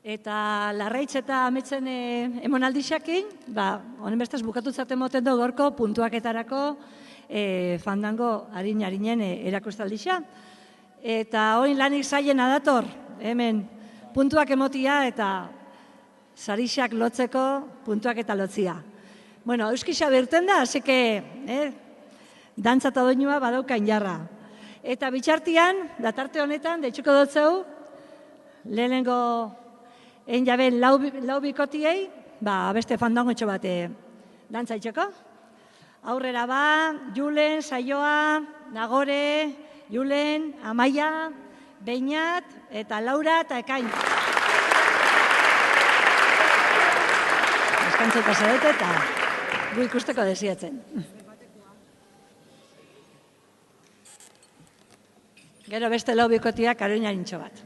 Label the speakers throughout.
Speaker 1: eta Larraitz eta Ametsen emonaldixakin, honen bestez bukatutzat emoten du gorko puntuaketarako fandango harin-harinen erakustaldixa. Eta oin lanik zaiena dator, hemen puntuak emotia eta sarixak lotzeko puntuak eta lotzia. Bueno, euskisa berten da, hasi que dantza eta doinua badaukain jarra. Eta bitxartian, datarte honetan, deitzuko dutzeu, lehenengo jaben lau bikotiei, beste fandango etxo bat dantza itxeko. Aurrera Julen, Saioa, Nagore, Julen, Amaia, Beñat, eta Laura eta Ekain. Deskantzeta zarete eta gu ikusteko desiatzen. Gero beste lau bikotiak aroinarintxo bat.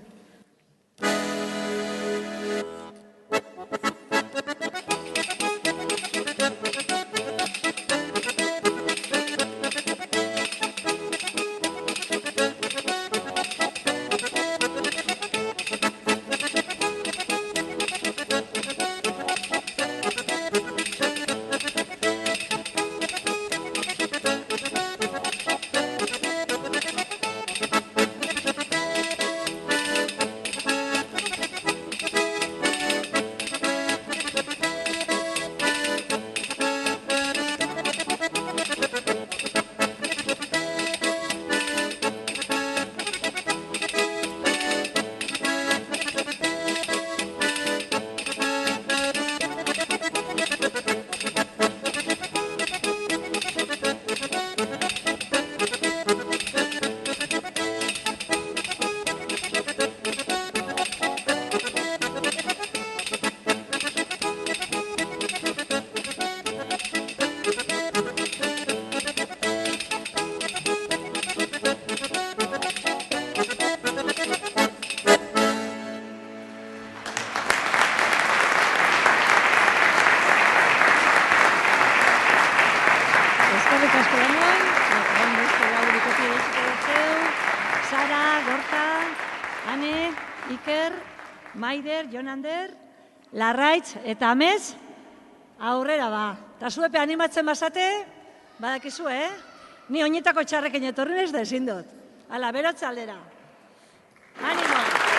Speaker 1: Maider, Jonander, Larraitz eta Amets aurrera Eta zuepe animatzen bazate, badakizu, Ni oinetako txarrekin etorri naiz da ezin dut. Hala, berotze aldera. Animo!